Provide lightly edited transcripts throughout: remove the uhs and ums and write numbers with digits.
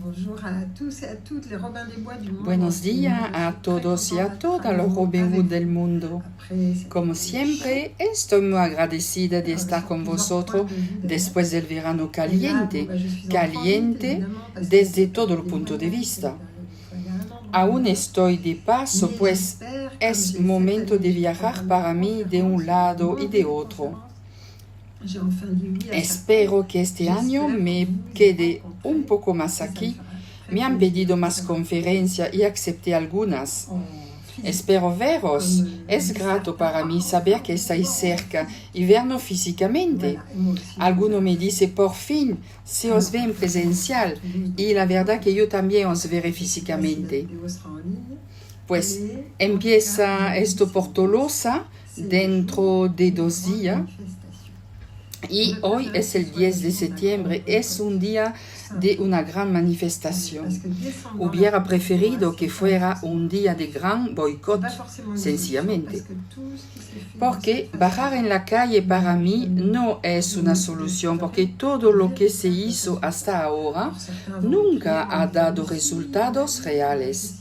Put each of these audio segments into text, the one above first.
Bonjour à tous et a toutes les Robins des Bois du monde. Buenos días a todos y a todas los Robin Hood del mundo. Como siempre, estoy muy agradecida de estar con vosotros después del verano caliente desde todo el punto de vista. Aún estoy de paso, pues es momento de viajar para mí de un lado y de otro. Espero que este año me quede un poco más aquí. Me han pedido más conferencias y acepté algunas. Espero veros. Es grato para mí saber que estáis cerca y vernos físicamente. Alguno me dice, por fin, se os ve en presencial. Y la verdad que yo también os veré físicamente. Pues empieza esto por Tolosa dentro de 2 días. Y hoy es el 10 de septiembre, es un día de una gran manifestación. Hubiera preferido que fuera un día de gran boicot, sencillamente. Porque bajar en la calle para mí no es una solución, porque todo lo que se hizo hasta ahora nunca ha dado resultados reales.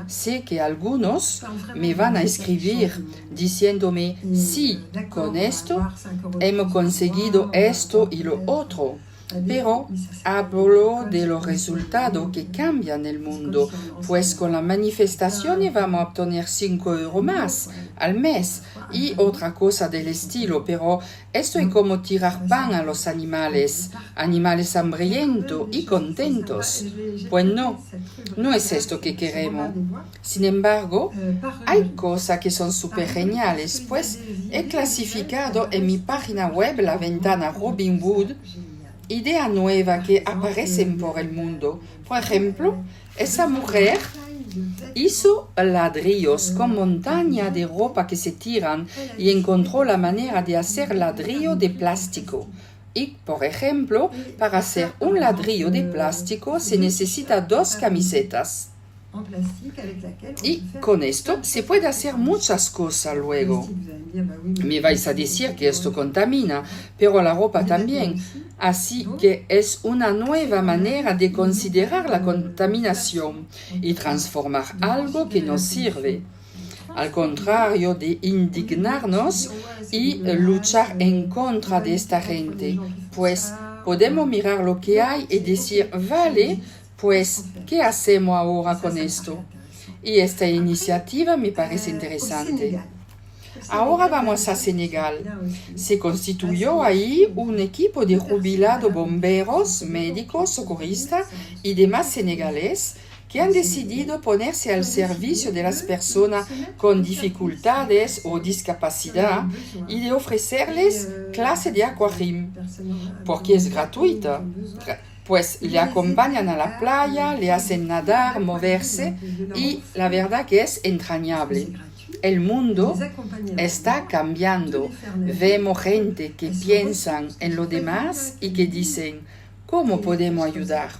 Sé que algunos me van a escribir diciéndome, sí, con esto hemos conseguido esto y lo otro. Pero hablo de los resultados que cambian el mundo, pues con la manifestación vamos a obtener 5 euros más al mes y otra cosa del estilo, pero esto es como tirar pan a los animales hambrientos y contentos. Pues no es esto que queremos. Sin embargo, hay cosas que son súper geniales, pues he clasificado en mi página web, la ventana Robin Hood, ideas nuevas que aparecen por el mundo. Por ejemplo, esa mujer hizo ladrillos con montañas de ropa que se tiran y encontró la manera de hacer ladrillo de plástico. Y, por ejemplo, para hacer un ladrillo de plástico se necesita 2 camisetas. Y con esto se puede hacer muchas cosas luego. Me vais a decir que esto contamina, pero la ropa también. Así que es una nueva manera de considerar la contaminación y transformar algo que nos sirve. Al contrario de indignarnos y luchar en contra de esta gente, pues podemos mirar lo que hay y decir, vale, pues, ¿qué hacemos ahora con esto? Y esta iniciativa me parece interesante. Ahora vamos a Senegal. Se constituyó ahí un equipo de jubilados bomberos, médicos, socorristas y demás senegaleses que han decidido ponerse al servicio de las personas con dificultades o discapacidad y de ofrecerles clase de aquagym, porque es gratuita. Pues le acompañan a la playa, le hacen nadar, moverse y la verdad que es entrañable. El mundo está cambiando. Vemos gente que piensan en lo demás y que dicen, ¿cómo podemos ayudar?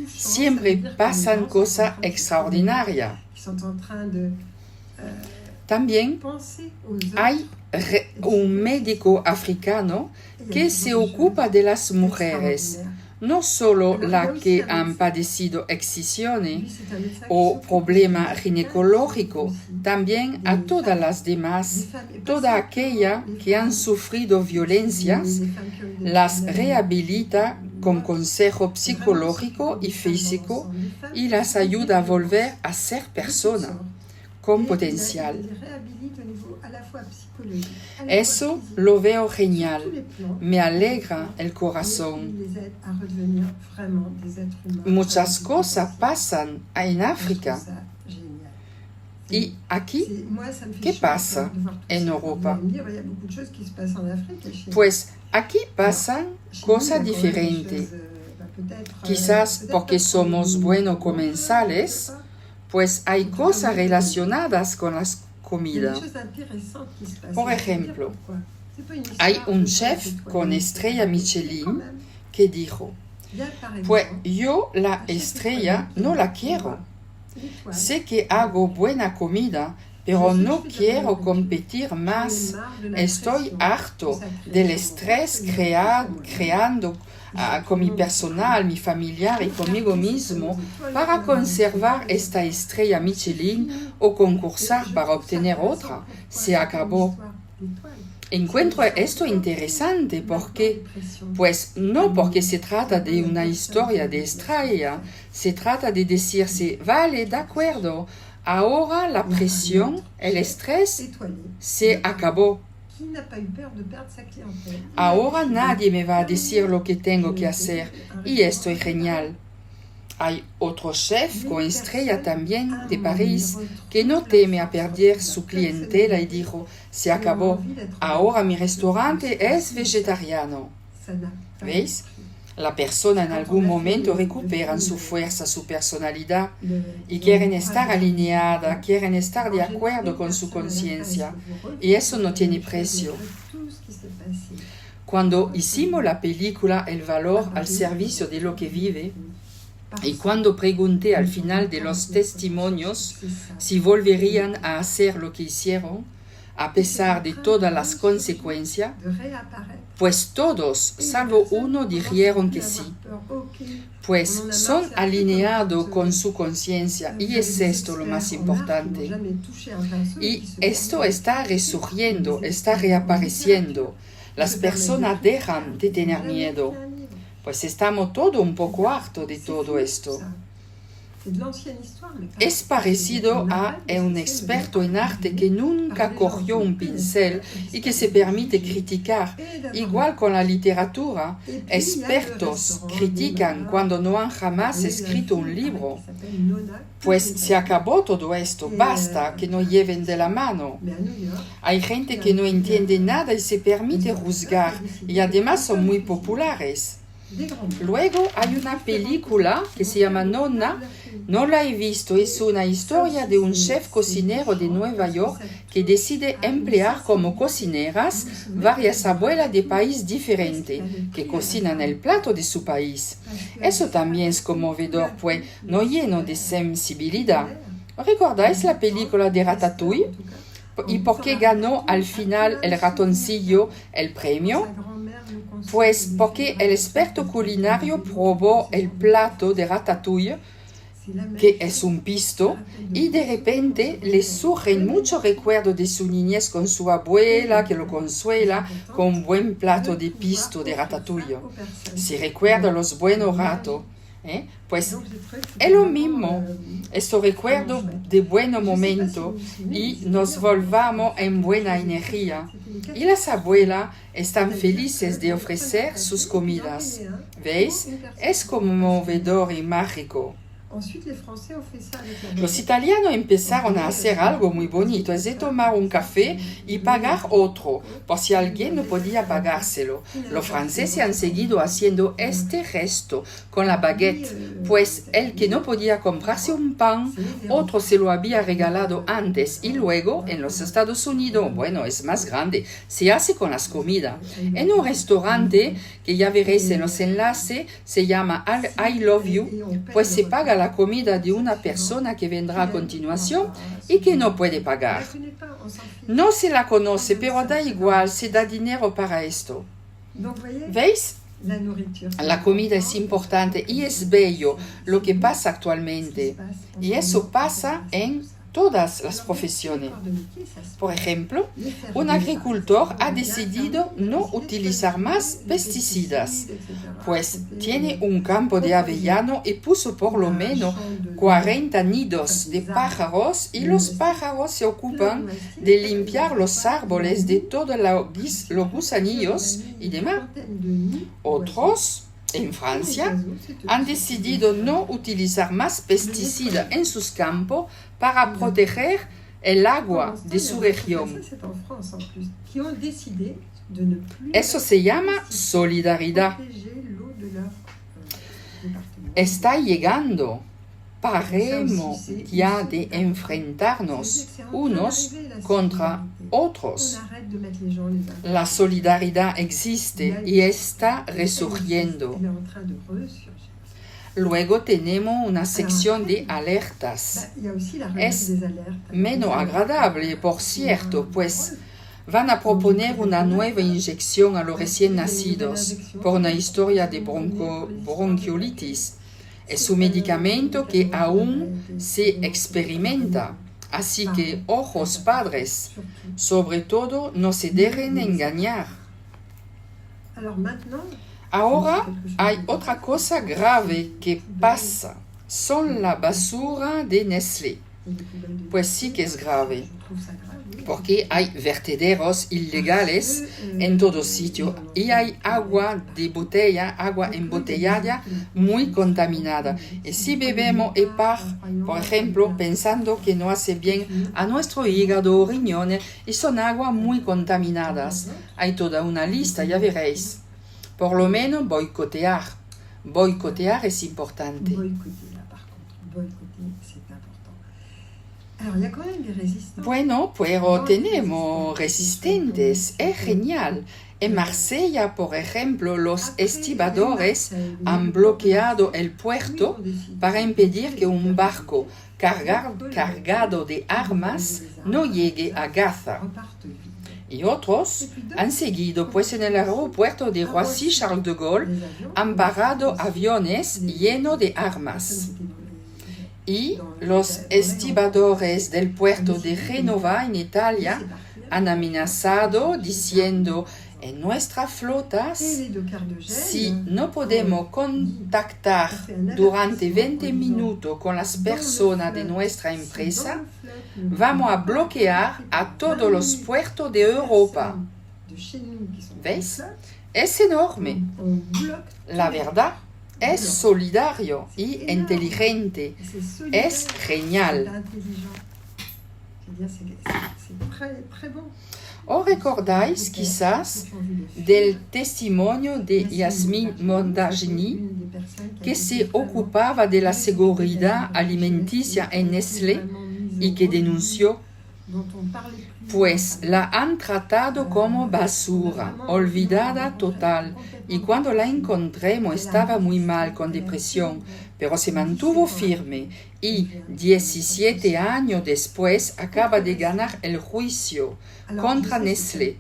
Siempre pasan cosas extraordinarias. También hay un médico africano que se ocupa de las mujeres, no solo las que han padecido excisiones o problemas ginecológicos, también a todas las demás, todas aquellas que han sufrido violencias, las rehabilita con consejo psicológico y físico y las ayuda a volver a ser personas con potencial. Eso lo veo genial, me alegra el corazón. Muchas cosas pasan en África. ¿Y aquí qué pasa en Europa? Pues aquí pasan cosas diferentes. Quizás porque somos buenos comensales, pues hay cosas relacionadas con las comidas. Por ejemplo, hay un chef con estrella Michelin que dijo, pues yo la estrella no la quiero. Sé que hago buena comida, pero no quiero competir más. Estoy harto del estrés creando con mi personal, mi familiar y conmigo mismo para conservar esta estrella Michelin o concursar para obtener otra. Se acabó. Encuentro esto interesante porque, pues no porque se trata de una historia de estrella, se trata de decirse, vale, de acuerdo, ahora la presión, el estrés se acabó. Ahora nadie me va a decir lo que tengo que hacer y estoy genial. Hay otro chef con estrella también de París que no teme a perder su clientela y dijo, se acabó, ahora mi restaurante es vegetariano. ¿Veis? La persona en algún momento recupera su fuerza, su personalidad y quieren estar alineada, quieren estar de acuerdo con su conciencia y eso no tiene precio. Cuando hicimos la película El valor al servicio de lo que vive, y cuando pregunté al final de los testimonios si volverían a hacer lo que hicieron, a pesar de todas las consecuencias, pues todos, salvo uno, dijeron que sí, pues son alineados con su conciencia y es esto lo más importante. Y esto está resurgiendo, está reapareciendo. Las personas dejan de tener miedo. Pues estamos todos un poco hartos de todo esto. Es parecido a un experto en arte que nunca cogió un pincel y que se permite criticar. Igual con la literatura, expertos critican cuando no han jamás escrito un libro. Pues se acabó todo esto, basta que no lleven de la mano. Hay gente que no entiende nada y se permite juzgar y además son muy populares. Luego hay una película que se llama Nonna, no la he visto, es una historia de un chef cocinero de Nueva York que decide emplear como cocineras varias abuelas de país diferente que cocinan el plato de su país. Eso también es conmovedor, pues no lleno de sensibilidad. ¿Recordáis la película de Ratatouille? ¿Y por qué ganó al final el ratoncillo el premio? Pues porque el experto culinario probó el plato de Ratatouille, que es un pisto, y de repente le surgen muchos recuerdos de su niñez con su abuela, que lo consuela con un buen plato de pisto de Ratatouille. Se recuerda los buenos ratos. Pues es lo mismo, estos recuerdos de buenos momentos y nos volvamos en buena energía. Y las abuelas están felices de ofrecer sus comidas. ¿Veis? Es conmovedor y mágico. Los italianos empezaron a hacer algo muy bonito, es de tomar un café y pagar otro, por si alguien no podía pagárselo. Los franceses han seguido haciendo este gesto con la baguette, pues el que no podía comprarse un pan, otro se lo había regalado antes y luego en los Estados Unidos, bueno, es más grande, se hace con las comidas. En un restaurante, que ya veréis en los enlaces, se llama I Love You, pues se paga la comida de una persona que vendrá a continuación y que no puede pagar. No se la conoce, pero da igual, se da dinero para esto. ¿Veis? La comida es importante y es bello lo que pasa actualmente. Y eso pasa en todas las profesiones. Por ejemplo, un agricultor ha decidido no utilizar más pesticidas, pues tiene un campo de avellano y puso por lo menos 40 nidos de pájaros y los pájaros se ocupan de limpiar los árboles de todos los gusanillos y demás. Otros, en Francia, han decidido no utilizar más pesticidas en sus campos para proteger el agua de su región. Eso se llama solidaridad. Está llegando. Paremos ya de enfrentarnos unos contra otros. La solidaridad existe y está resurgiendo. Luego tenemos una sección de alertas. Es menos agradable, por cierto, pues van a proponer una nueva inyección a los recién nacidos por una historia de bronquiolitis. Es un medicamento que aún se experimenta. Así que, ojos padres, sobre todo no se dejen engañar. Ahora hay otra cosa grave que pasa. Son la basura de Nestlé. Pues sí que es grave, porque hay vertederos ilegales en todo sitio y hay agua de botella, agua embotellada muy contaminada. Y si bebemos EPAR, por ejemplo, pensando que no hace bien a nuestro hígado o riñones, y son aguas muy contaminadas. Hay toda una lista, ya veréis. Por lo menos boicotear. Boicotear es importante. Bueno, pero tenemos resistentes, es genial. En Marsella, por ejemplo, los estibadores han bloqueado el puerto para impedir que un barco cargado de armas no llegue a Gaza. Y otros han seguido, pues en el aeropuerto de Roissy-Charles de Gaulle han parado aviones llenos de armas. Y los estibadores del puerto de Génova, en Italia, han amenazado diciendo: en nuestras flotas, si no podemos contactar durante 20 minutos con las personas de nuestra empresa, vamos a bloquear a todos los puertos de Europa. ¿Veis? Es enorme. La verdad, es solidario y inteligente. Es genial. ¿Os recordáis quizás del testimonio de Yasmine Mondagini, que se ocupaba de la seguridad alimenticia en Nestlé y que denunció? Pues la han tratado como basura, olvidada total, y cuando la encontramos estaba muy mal, con depresión, pero se mantuvo firme y 17 años después acaba de ganar el juicio contra Nestlé.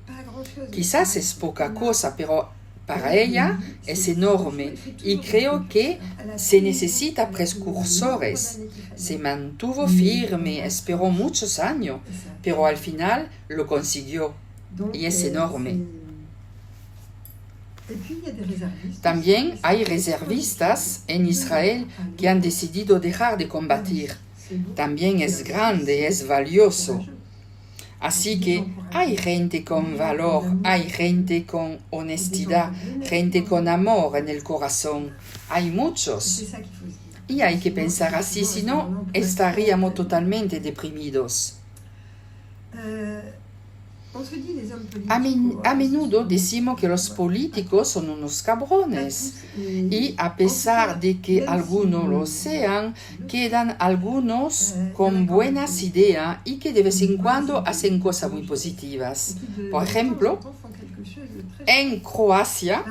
Quizás es poca cosa, pero para ella es enorme y creo que se necesita precursores. Se mantuvo firme, esperó muchos años, pero al final lo consiguió y es enorme. También hay reservistas en Israel que han decidido dejar de combatir. También es grande, es valioso. Así que hay gente con valor, hay gente con honestidad, gente con amor en el corazón. Hay muchos. Y hay que pensar así, si no, estaríamos totalmente deprimidos. A menudo decimos que los políticos son unos cabrones y a pesar de que algunos lo sean, quedan algunos con buenas ideas y que de vez en cuando hacen cosas muy positivas. Por ejemplo, en Croacia,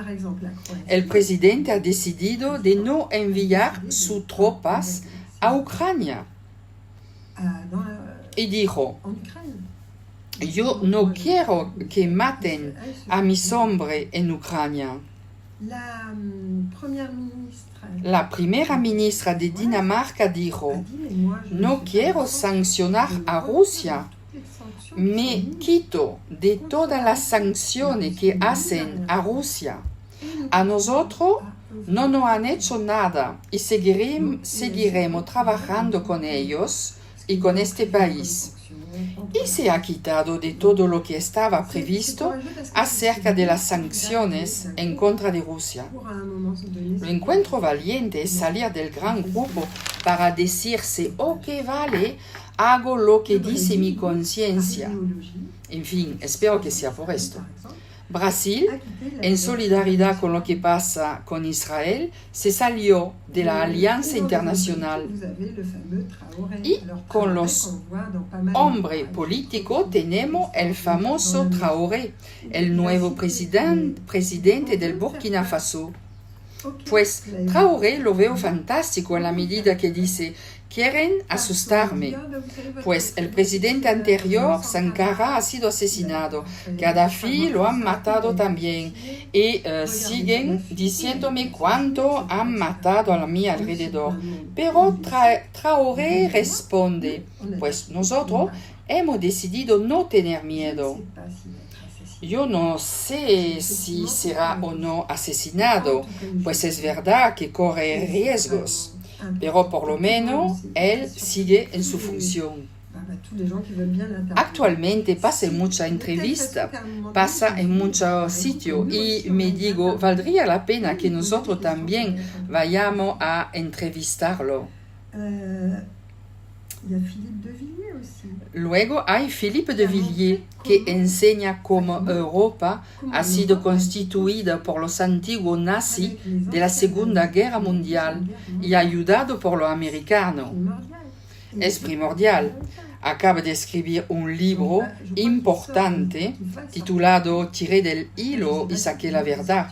el presidente ha decidido de no enviar sus tropas a Ucrania y dijo: yo no quiero que maten a mis hombres en Ucrania. La primera ministra de Dinamarca dijo: no quiero sancionar a Rusia. Me quito de todas las sanciones que hacen a Rusia. A nosotros no nos han hecho nada y seguiremos trabajando con ellos y con este país. Y se ha quitado de todo lo que estaba previsto acerca de las sanciones en contra de Rusia. Lo encuentro valiente salir del gran grupo para decirse: oh, que vale, hago lo que dice mi conciencia. En fin, espero que sea por esto. Brasil, en solidaridad con lo que pasa con Israel, se salió de la Alianza Internacional y con los hombres políticos tenemos el famoso Traoré, el nuevo presidente del Burkina Faso. Pues Traoré lo veo fantástico en la medida que dice: quieren asustarme, pues el presidente anterior, Sankara, ha sido asesinado, Gaddafi lo han matado también, y siguen diciéndome cuánto han matado a mi alrededor. Pero Traoré responde: pues nosotros hemos decidido no tener miedo. Yo no sé si será o no asesinado, pues es verdad que corre riesgos, pero por lo menos él sigue en su función. Actualmente pasa en mucha entrevista, pasa en muchos sitios y me digo, valdría la pena que nosotros también vayamos a entrevistarlo. Luego hay Philippe de Villiers, que enseña cómo Europa ha sido constituida por los antiguos nazis de la Segunda Guerra Mundial y ayudado por los americanos. Es primordial. Acaba de escribir un libro importante titulado Tiré del hilo y saqué la verdad.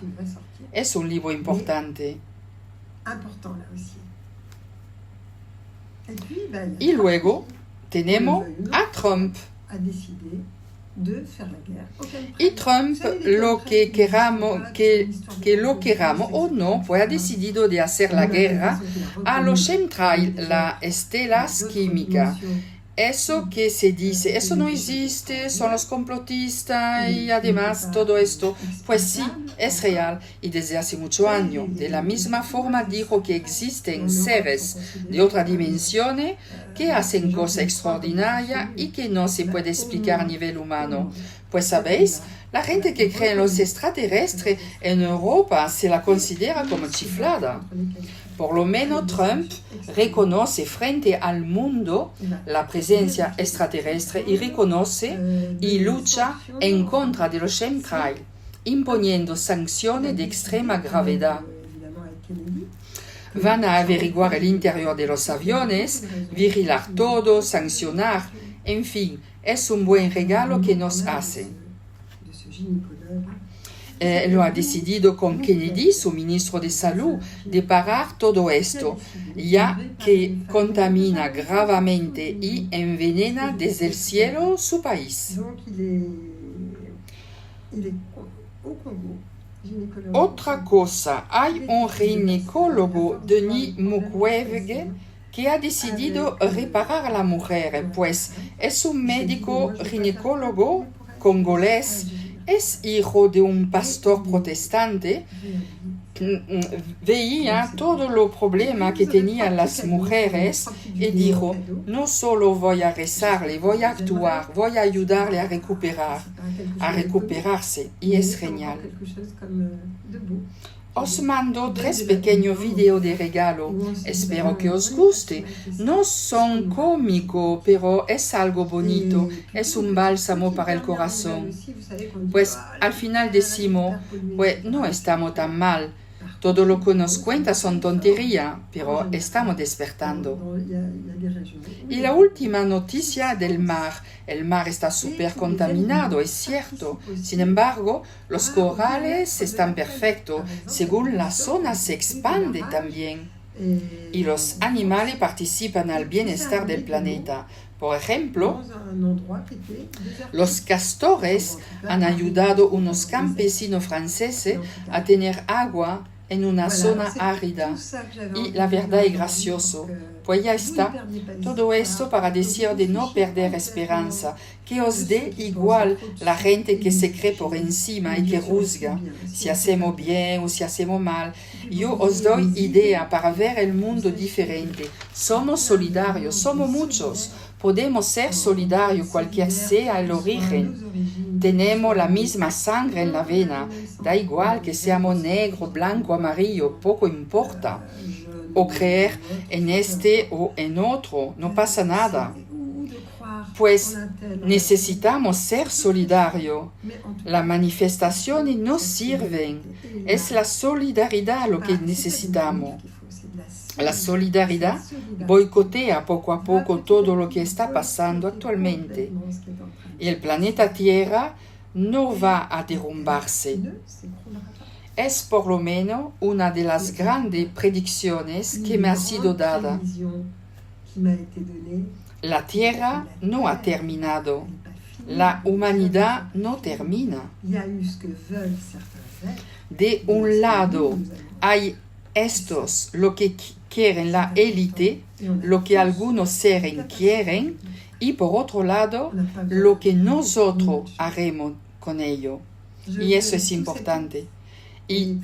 Es un libro importante. Y luego tenemos a Trump. Y Trump, lo queramos o no, pues ha decidido de hacer la guerra a los chemtrails, las estelas químicas. Eso que se dice, eso no existe, son los complotistas y además todo esto, pues sí, es real y desde hace muchos años. De la misma forma dijo que existen seres de otras dimensiones que hacen cosas extraordinarias y que no se puede explicar a nivel humano. Pues sabéis, la gente que cree en los extraterrestres en Europa se la considera como chiflada. Por lo menos Trump reconoce frente al mundo la presencia extraterrestre y reconoce y lucha en contra de los chemtrails, imponiendo sanciones de extrema gravedad. Van a averiguar el interior de los aviones, vigilar todo, sancionar, en fin, es un buen regalo que nos hace. Lo ha decidido con Kennedy, su ministro de Salud, de parar todo esto, ya que contamina gravemente y envenena desde el cielo su país. Otra cosa, hay un ginecólogo, Denis Mukwege, que ha decidido reparar a la mujer, pues es un médico ginecólogo congolés. Es hijo de un pastor protestante, veía todos los problemas que tenían las mujeres y dijo, no solo voy a rezarle, voy a actuar, voy a ayudarle a recuperarse, y es genial. Os mando 3 pequeños videos de regalo. Espero que os guste. No son cómicos, pero es algo bonito. Es un bálsamo para el corazón. Pues al final decimos, pues no estamos tan mal. Todo lo que nos cuenta son tonterías, pero estamos despertando. Y la última noticia del mar. El mar está súper contaminado, es cierto. Sin embargo, los corales están perfectos. Según la zona se expande también. Y los animales participan al bienestar del planeta. Por ejemplo, los castores han ayudado a unos campesinos franceses a tener agua en una zona árida. Y la verdad es gracioso, pues ya está. Todo esto para decir de no perder esperanza, que os dé igual la gente que se cree por encima y que juzga si hacemos bien o si hacemos mal. Yo os doy idea para ver el mundo diferente. Somos solidarios, somos muchos. Podemos ser solidarios cualquier sea el origen. Tenemos la misma sangre en la vena. Da igual que seamos negro, blanco, amarillo, poco importa. O creer en este o en otro, no pasa nada. Pues necesitamos ser solidarios. Las manifestaciones no sirven. Es la solidaridad lo que necesitamos. La solidaridad boicotea poco a poco todo lo que está pasando actualmente. Y el planeta Tierra no va a derrumbarse. Es por lo menos una de las grandes predicciones que me ha sido dada. La Tierra no ha terminado. La humanidad no termina. De un lado hay estos, lo que quieren la élite, lo que algunos seres quieren, y por otro lado, lo que nosotros haremos con ello. Y eso es importante. Y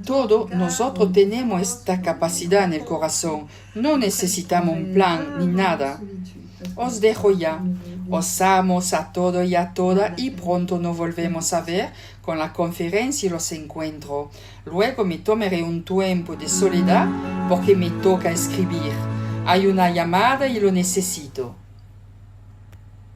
todos nosotros tenemos esta capacidad en el corazón. No necesitamos un plan ni nada. Os dejo ya. Os amo a todos y a todas y pronto nos volvemos a ver con la conferencia y los encuentros. Luego me tomaré un tiempo de soledad porque me toca escribir. Hay una llamada y lo necesito.